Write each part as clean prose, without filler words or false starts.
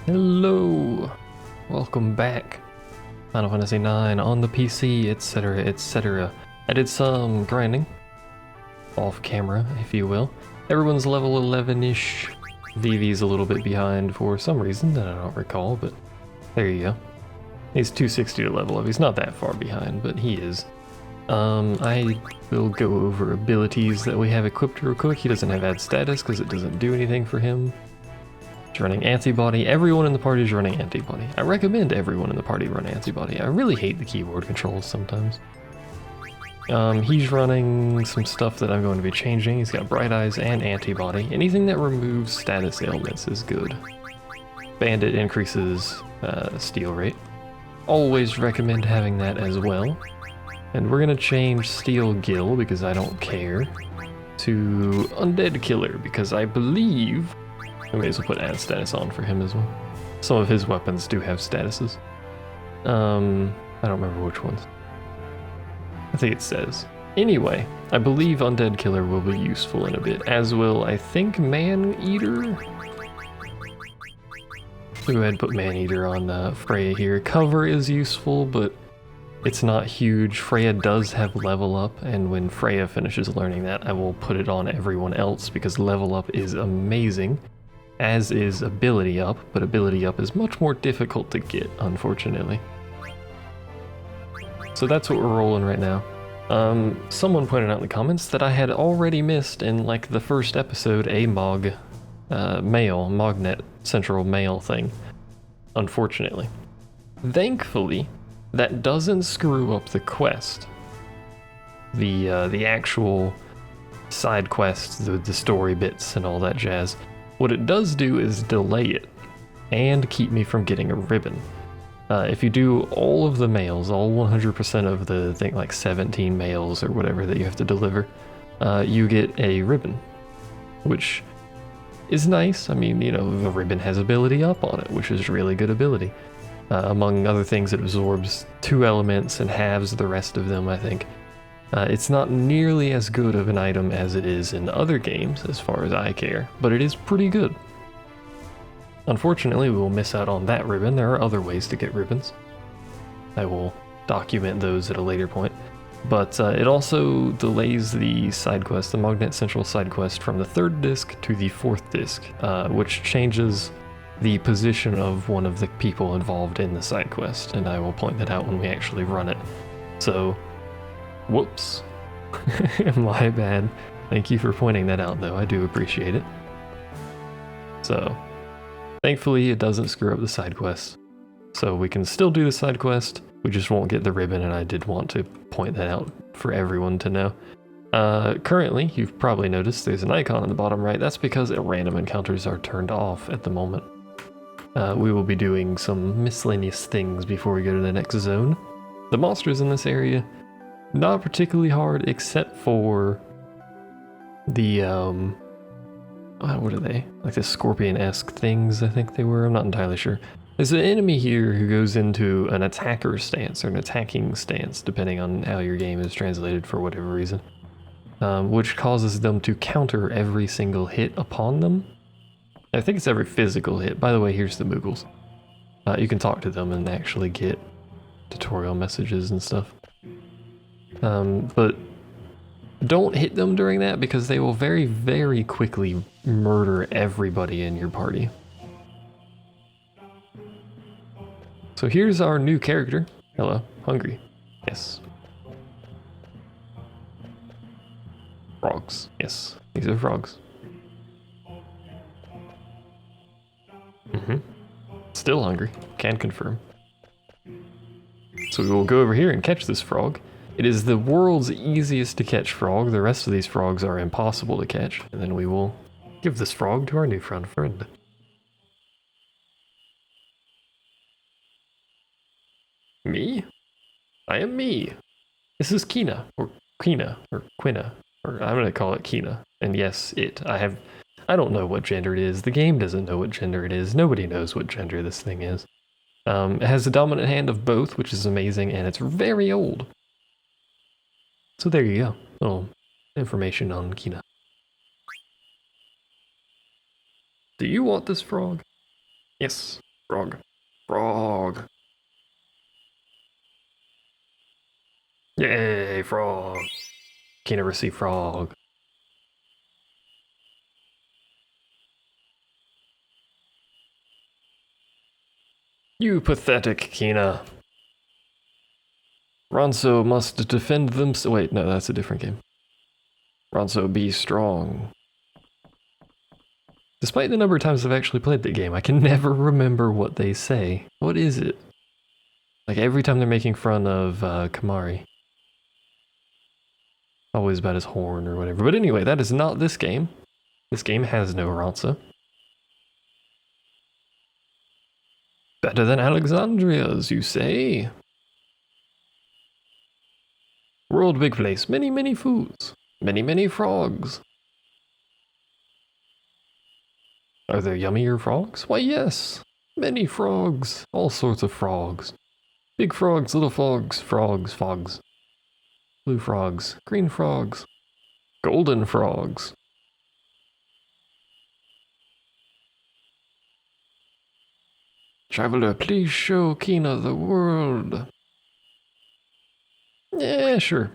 Hello, welcome back. Final Fantasy IX on the PC, etc, etc. I did some grinding, off camera, if you will. Everyone's level 11-ish. Vivi's a little bit behind for some reason that I don't recall, but there you go. He's 260 to level up. He's not that far behind, but he is. I will go over abilities that we have equipped real quick. He doesn't have add status because it doesn't do anything for him. Running antibody. Everyone in the party is running antibody. I recommend everyone in the party run antibody. I really hate the keyboard controls sometimes. He's running some stuff that I'm going to be changing. He's got bright eyes and antibody. Anything that removes status ailments is good. Bandit increases steal rate. Always recommend having that as well. And we're gonna change Steel Gill because I don't care to Undead Killer because I believe I may as well put add status on for him as well. Some of his weapons do have statuses. I don't remember which ones. I think it says. Anyway, I believe Undead Killer will be useful in a bit, as will, I think, Man Eater. Go ahead and put Man Eater on Freya here. Cover is useful, but it's not huge. Freya does have level up, and when Freya finishes learning that, I will put it on everyone else because level up is amazing. As is ability up, but ability up is much more difficult to get, unfortunately. So that's what we're rolling right now. Someone pointed out in the comments that I had already missed in like the first episode a Magnet Central Mail thing, unfortunately. Thankfully, that doesn't screw up the quest. The actual side quests, the story bits and all that jazz. What it does do is delay it and keep me from getting a ribbon. If you do all of the mails, all 100% of the thing, like 17 mails or whatever that you have to deliver, you get a ribbon, which is nice. I mean, you know, the ribbon has ability up on it, which is really good ability. Among other things, it absorbs 2 elements and halves the rest of them, I think. It's not nearly as good of an item as it is in other games, as far as I care, but it is pretty good. Unfortunately, we will miss out on that ribbon. There are other ways to get ribbons. I will document those at a later point. But it also delays the side quest, the Magnet Central side quest, from the 3rd disc to the 4th disc, which changes the position of one of the people involved in the side quest, and I will point that out when we actually run it. So, whoops. My bad. Thank you for pointing that out, though. I do appreciate it. So, thankfully, it doesn't screw up the side quest. So we can still do the side quest, we just won't get the ribbon, and I did want to point that out for everyone to know. Currently, you've probably noticed there's an icon on the bottom right. That's because random encounters are turned off at the moment. We will be doing some miscellaneous things before we go to the next zone. The monsters in this area, not particularly hard, except for the, what are they? Like the scorpion-esque things, I think they were. I'm not entirely sure. There's an enemy here who goes into an attacker stance, or an attacking stance, depending on how your game is translated for whatever reason, which causes them to counter every single hit upon them. I think it's every physical hit. By the way, here's the Moogles. You can talk to them and actually get tutorial messages and stuff. But don't hit them during that because they will very, very quickly murder everybody in your party. So here's our new character. Hello, hungry. Yes. Frogs. Yes, these are frogs. Still hungry, can confirm. So we will go over here and catch this frog. It is the world's easiest to catch frog. The rest of these frogs are impossible to catch. And then we will give this frog to our new friend. Me? I am me. This is Kina, or Quina, or Quina, or I'm gonna call it Kina. And yes, I don't know what gender it is. The game doesn't know what gender it is. Nobody knows what gender this thing is. It has a dominant hand of both, which is amazing, and it's very old. So there you go. Little information on Kina. Do you want this frog? Yes. Frog. Frog. Yay, frog. Can't ever see frog. You pathetic Kina. Ronso must defend them. Wait, no, that's a different game. Ronso, be strong. Despite the number of times I've actually played the game, I can never remember what they say. What is it? Like every time they're making fun of Kamari. Always about his horn or whatever. But anyway, that is not this game. This game has no Ronso. Better than Alexandria's, you say? World big place, many, many foods. Many, many frogs. Are there yummier frogs? Why, yes. Many frogs. All sorts of frogs. Big frogs, little frogs, fogs. Blue frogs, green frogs, golden frogs. Traveler, please show Kina the world. Yeah, sure.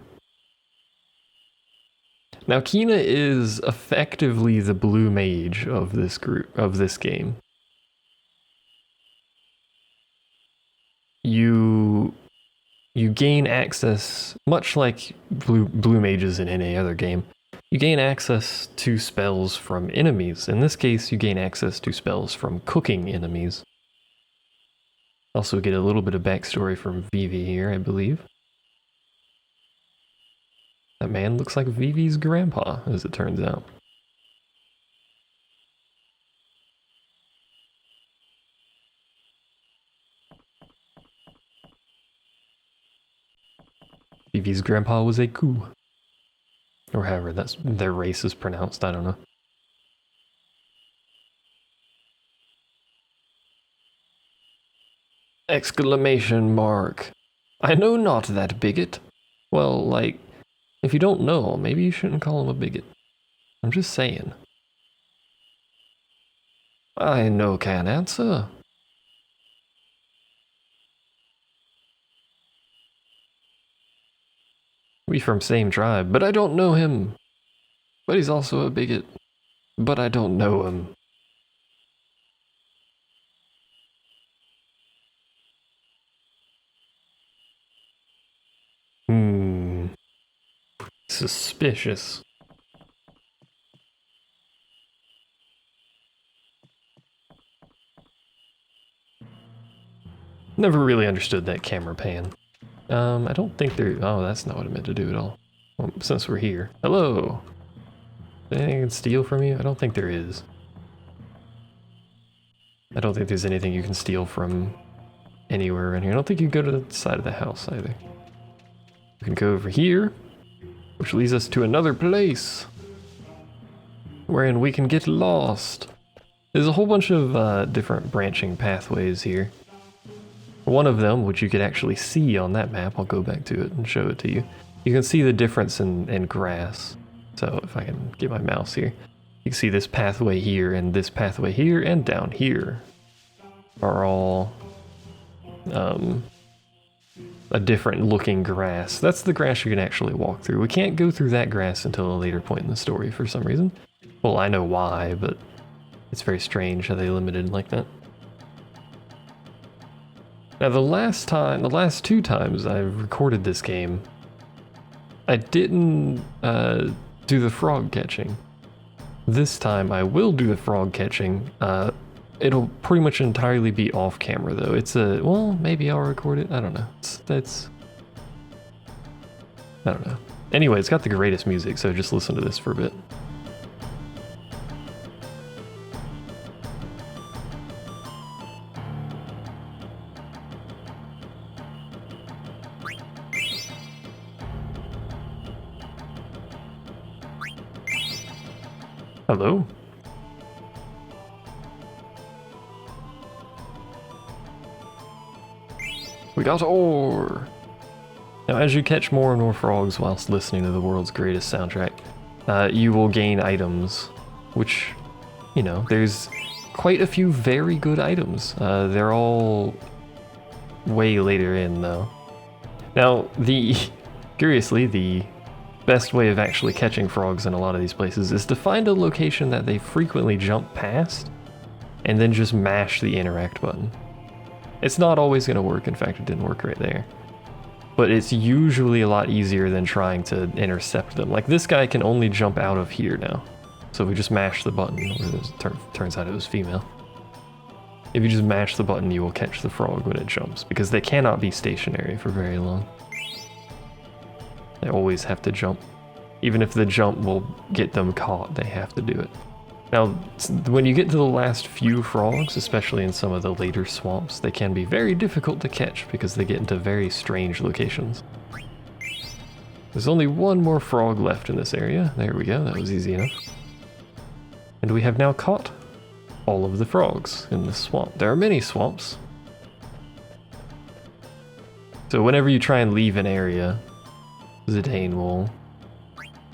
Now Kina is effectively the blue mage of this group, of this game. You gain access, much like blue mages in any other game, you gain access to spells from enemies. In this case, you gain access to spells from cooking enemies. Also get a little bit of backstory from Vivi here, I believe. That man looks like Vivi's grandpa, as it turns out. Vivi's grandpa was a coup. Or however that's their race is pronounced, I don't know. Exclamation mark. I know not that bigot. Well, like, if you don't know, maybe you shouldn't call him a bigot. I'm just saying. I no can answer. We from same tribe, but I don't know him. But he's also a bigot. But I don't know him. Suspicious. Never really understood that camera pan. I don't think there. Oh, that's not what I meant to do at all. Well, since we're here. Hello! Anything I can steal from you? I don't think there is. I don't think there's anything you can steal from anywhere in here. I don't think you can go to the side of the house either. You can go over here, which leads us to another place wherein we can get lost. There's a whole bunch of different branching pathways here. One of them, which you could actually see on that map, I'll go back to it and show it to you. You can see the difference in grass. So if I can get my mouse here, you can see this pathway here and this pathway here and down here are all a different looking grass. That's the grass you can actually walk through. We can't go through that grass until a later point in the story for some reason. Well, I know why, but it's very strange how they limited like that. Now the last two times I've recorded this game, I didn't do the frog catching. This time I will do the frog catching. It'll pretty much entirely be off camera though. It's well, maybe I'll record it. I don't know. I don't know. Anyway, it's got the greatest music, so just listen to this for a bit. Hello? We got ore! Now, as you catch more and more frogs whilst listening to the world's greatest soundtrack, you will gain items, which, you know, there's quite a few very good items. They're all way later in, though. Now, curiously, the best way of actually catching frogs in a lot of these places is to find a location that they frequently jump past, and then just mash the interact button. It's not always going to work, in fact it didn't work right there. But it's usually a lot easier than trying to intercept them. Like this guy can only jump out of here now. So if we just mash the button, or turns out it was female. If you just mash the button, you will catch the frog when it jumps, because they cannot be stationary for very long. They always have to jump. Even if the jump will get them caught, they have to do it. Now, when you get to the last few frogs, especially in some of the later swamps, they can be very difficult to catch because they get into very strange locations. There's only one more frog left in this area. There we go, that was easy enough. And we have now caught all of the frogs in this swamp. There are many swamps. So whenever you try and leave an area, Zidane will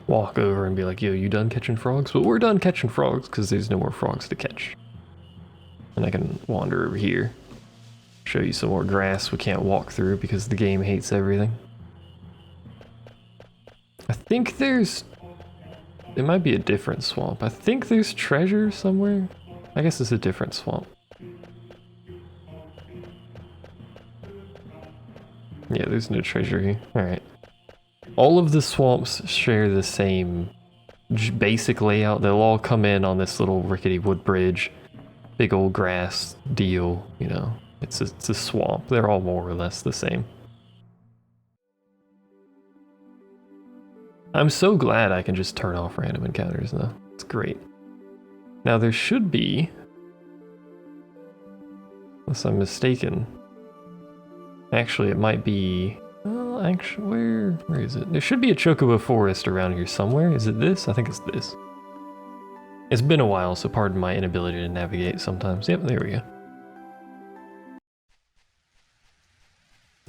walk over and be like, yo, you done catching frogs? But we're done catching frogs because there's no more frogs to catch. And I can wander over here, show you some more grass we can't walk through because the game hates everything. I think it might be a different swamp. I think there's treasure somewhere. I guess it's a different swamp. Yeah, there's no treasure here. Alright. All of the swamps share the same basic layout. They'll all come in on this little rickety wood bridge. Big old grass deal, you know. It's a swamp. They're all more or less the same. I'm so glad I can just turn off random encounters though. It's great. Now there should be, unless I'm mistaken, actually it might be, well, actually, where is it? There should be a chocobo forest around here somewhere. Is it this? I think it's this. It's been a while, so pardon my inability to navigate sometimes. Yep, there we go.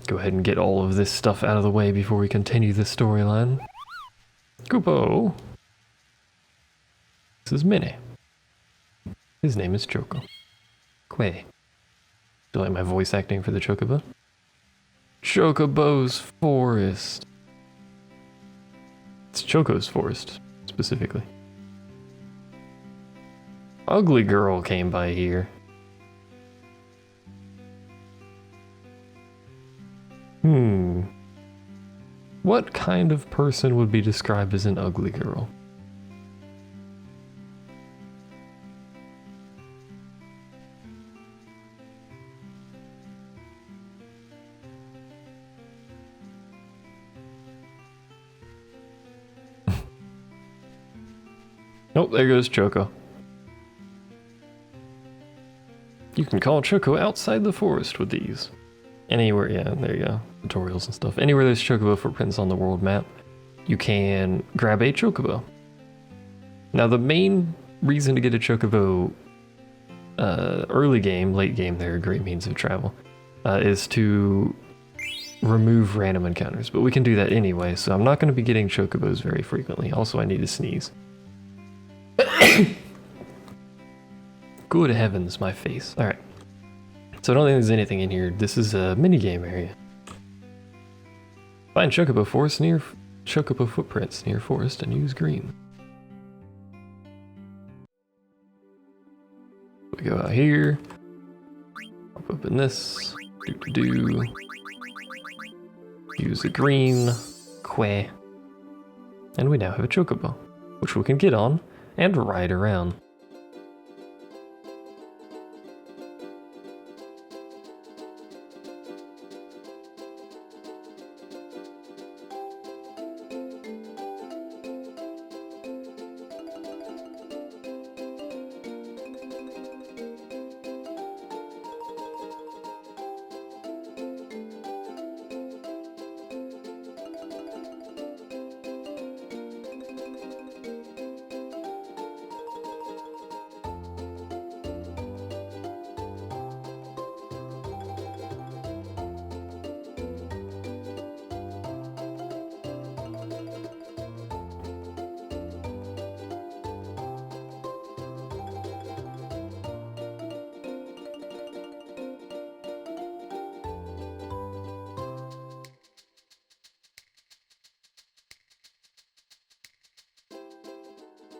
Go ahead and get all of this stuff out of the way before we continue this storyline. Kupo. This is Minnie. His name is Choco. Quay. Do you like my voice acting for the chocobo? Chocobo's forest. It's Choco's forest, specifically. Ugly girl came by here. What kind of person would be described as an ugly girl? Nope, there goes Choco. You can call Choco outside the forest with these. Anywhere, yeah, there you go. Tutorials and stuff. Anywhere there's chocobo footprints on the world map, you can grab a chocobo. Now the main reason to get a chocobo, early game, late game, they're a great means of travel, is to remove random encounters. But we can do that anyway, so I'm not going to be getting chocobos very frequently. Also, I need to sneeze. Good heavens, my face. Alright. So I don't think there's anything in here. This is a minigame area. Find chocobo forest near chocobo footprints near forest and use green. We go out here. Pop open this. Do. Use a green. Quay. And we now have a chocobo, which we can get on and ride around.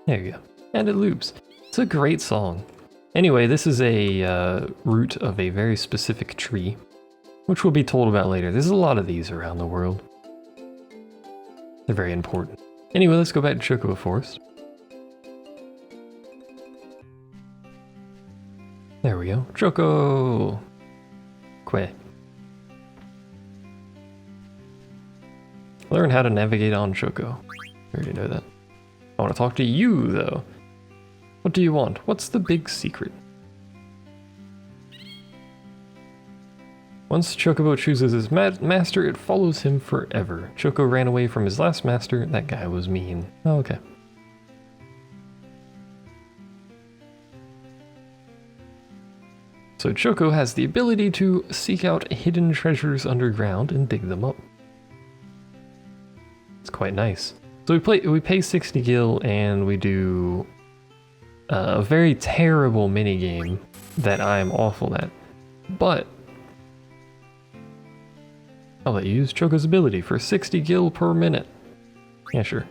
There you go. And it loops. It's a great song. Anyway, this is a root of a very specific tree, which we'll be told about later. There's a lot of these around the world. They're very important. Anyway, let's go back to Choco Forest. There we go. Choco! Que. Learn how to navigate on Choco. I already know that. I want to talk to you, though. What do you want? What's the big secret? Once Chocobo chooses his master, it follows him forever. Choco ran away from his last master. That guy was mean. Oh, okay. So Choco has the ability to seek out hidden treasures underground and dig them up. It's quite nice. So we pay 60 gil and we do a very terrible minigame that I am awful at. But I'll let you use Choco's ability for 60 gil per minute. Yeah, sure.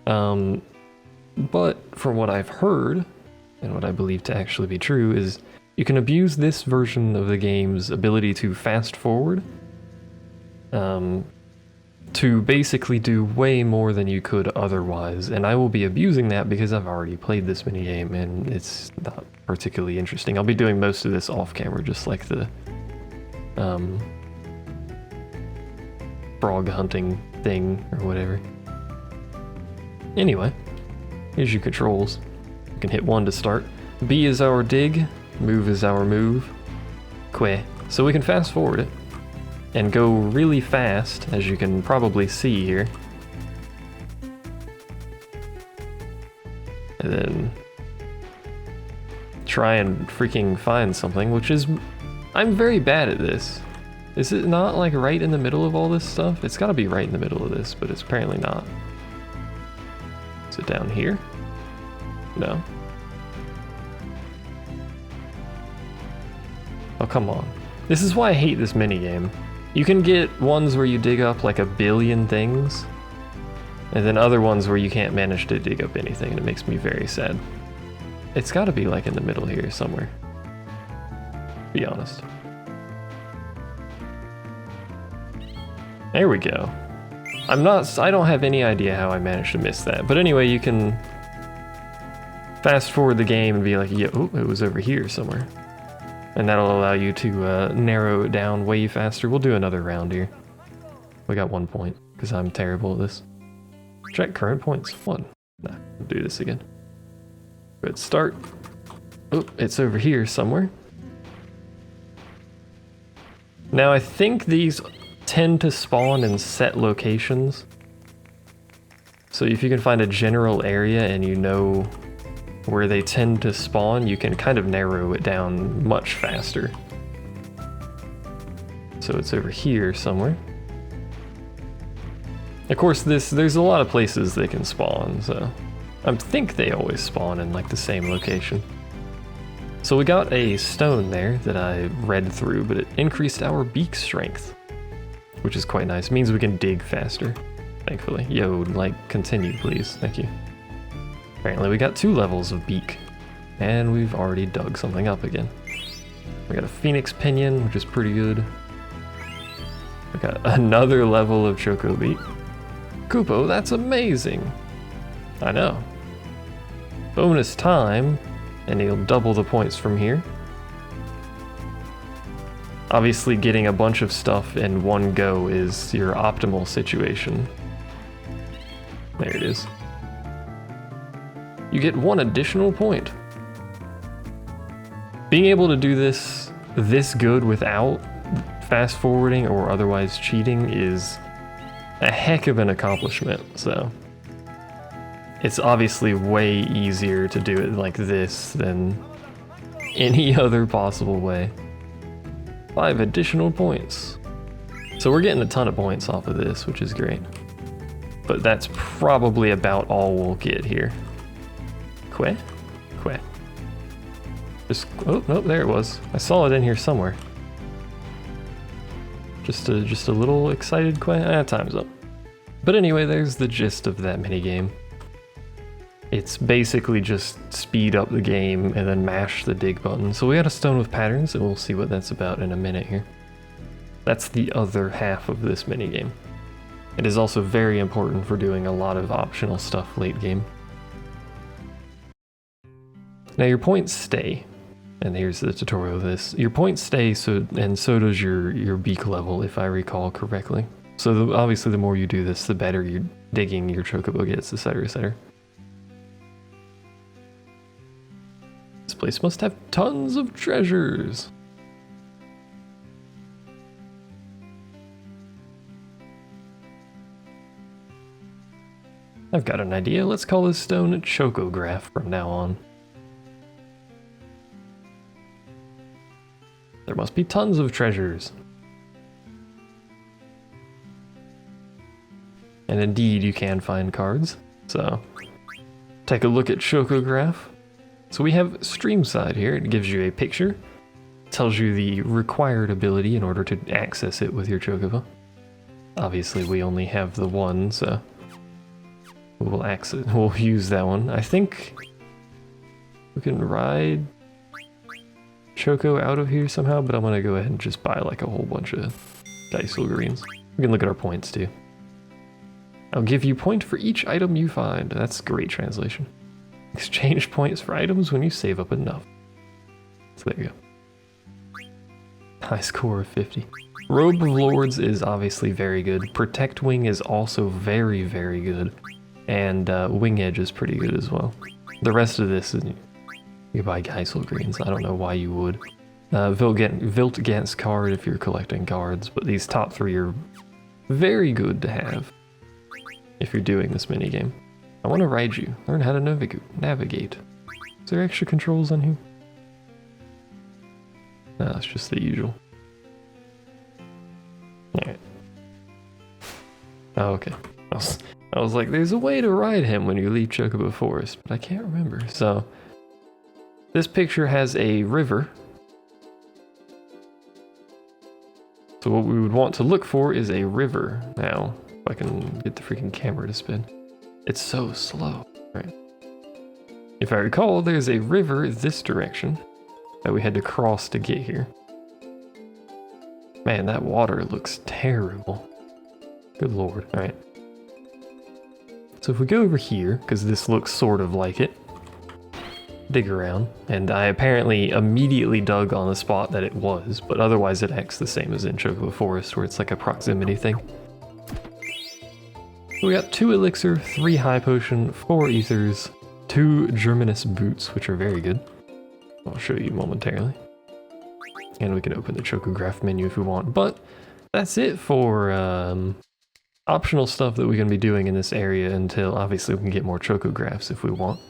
But from what I've heard, and what I believe to actually be true, is you can abuse this version of the game's ability to fast forward to basically do way more than you could otherwise, and I will be abusing that because I've already played this minigame and it's not particularly interesting. I'll be doing most of this off camera, just like the frog hunting thing or whatever. Anyway, here's your controls. You can hit 1 to start. B is our dig, move is our move. Que. So we can fast forward it and go really fast, as you can probably see here. And then try and freaking find something, which is... I'm very bad at this. Is it not like right in the middle of all this stuff? It's gotta be right in the middle of this, but it's apparently not. Is it down here? No. Oh, come on. This is why I hate this minigame. You can get ones where you dig up like a billion things, and then other ones where you can't manage to dig up anything, and it makes me very sad. It's gotta be like in the middle here somewhere. Be honest. There we go. I don't have any idea how I managed to miss that. But anyway, you can fast forward the game and be like, yeah, oh, it was over here somewhere. And that'll allow you to narrow it down way faster. We'll do another round here. We got 1 point, because I'm terrible at this. Check current points. 1. Nah, we'll do this again. Good start. Oh, it's over here somewhere. Now I think these tend to spawn in set locations. So if you can find a general area and you know where they tend to spawn, you can kind of narrow it down much faster. So it's over here somewhere. Of course, there's a lot of places they can spawn, so I think they always spawn in like the same location. So we got a stone there that I read through, but it increased our beak strength, which is quite nice. It means we can dig faster, thankfully. Yo, like, continue, please. Thank you. Apparently we got 2 levels of beak, and we've already dug something up again. We got a phoenix pinion, which is pretty good. We got another level of Choco beak. Koopo, that's amazing! I know. Bonus time, and he'll double the points from here. Obviously getting a bunch of stuff in one go is your optimal situation. There it is. You get 1 additional point. Being able to do this good without fast forwarding or otherwise cheating is a heck of an accomplishment, so it's obviously way easier to do it like this than any other possible way. 5 additional points. So we're getting a ton of points off of this, which is great. But that's probably about all we'll get here. Que? Que. Just, oh, nope, there it was. I saw it in here somewhere. Just a little excited que? Time's up. But anyway, there's the gist of that minigame. It's basically just speed up the game and then mash the dig button. So we got a stone with patterns, and we'll see what that's about in a minute here. That's the other half of this minigame. It is also very important for doing a lot of optional stuff late game. Now your points stay, and here's the tutorial of this. Your points stay, and so does your beak level, if I recall correctly. So obviously the more you do this, the better your digging your chocobo gets, etc, etc. This place must have tons of treasures. I've got an idea. Let's call this stone a chocograph from now on. There must be tons of treasures. And indeed, you can find cards. So, take a look at chocograph. So we have Streamside here. It gives you a picture. Tells you the required ability in order to access it with your chocobo. Obviously, we only have the one, so we'll use that one. I think we can ride Choco out of here somehow, but I'm gonna go ahead and just buy like a whole bunch of Geisel greens. We can look at our points too. I'll give you point for each item you find. That's great translation. Exchange points for items when you save up enough. So there you go. High score of 50. Robe of Lords is obviously very good. Protect Wing is also very, very good. And Wing Edge is pretty good as well. The rest of this is... You buy Geisel greens. I don't know why you would. Viltgant's card if you're collecting cards, but these top three are very good to have if you're doing this minigame. I want to ride you. Learn how to navigate. Is there extra controls on here? No, it's just the usual. Alright. Oh, okay. I was like, there's a way to ride him when you leave Chocobo Forest, but I can't remember. So, this picture has a river. So what we would want to look for is a river. Now, if I can get the freaking camera to spin. It's so slow, right? If I recall, there's a river this direction that we had to cross to get here. Man, that water looks terrible. Good lord, alright. So if we go over here, because this looks sort of like it, dig around, and I apparently immediately dug on the spot that it was, but otherwise it acts the same as in Chocobo Forest, where it's like a proximity thing. We got 2 elixir, 3 high potion, 4 ethers, 2 Germanus boots, which are very good. I'll show you momentarily. And we can open the chocograph menu if we want, but that's it for optional stuff that we're going to be doing in this area until obviously we can get more chocographs if we want.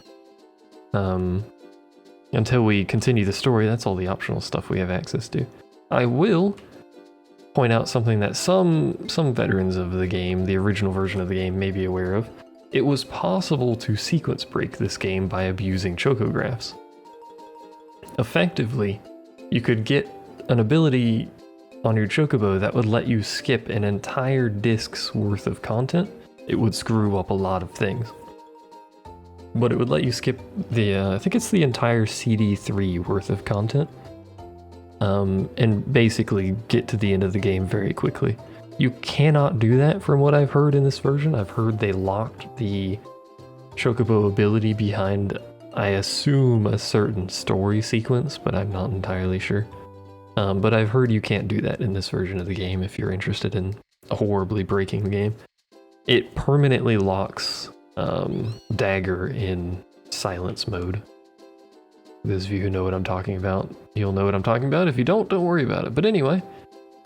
Until we continue the story, that's all the optional stuff we have access to. I will point out something that some veterans of the game, the original version of the game, may be aware of. It was possible to sequence break this game by abusing chocographs. Effectively, you could get an ability on your chocobo that would let you skip an entire disc's worth of content. It would screw up a lot of things. But it would let you skip the, I think it's the entire CD3 worth of content. And basically get to the end of the game very quickly. You cannot do that from what I've heard in this version. I've heard they locked the chocobo ability behind, I assume, a certain story sequence, but I'm not entirely sure. But I've heard you can't do that in this version of the game if you're interested in horribly breaking the game. It permanently locks Dagger in silence mode. Those of you who know what I'm talking about, you'll know what I'm talking about. If you don't worry about it. But anyway,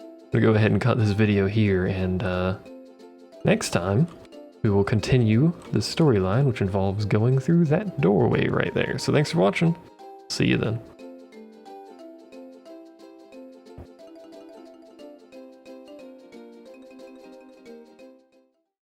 I'm gonna go ahead and cut this video here, and next time we will continue the storyline, which involves going through that doorway right there. So thanks for watching. See you then.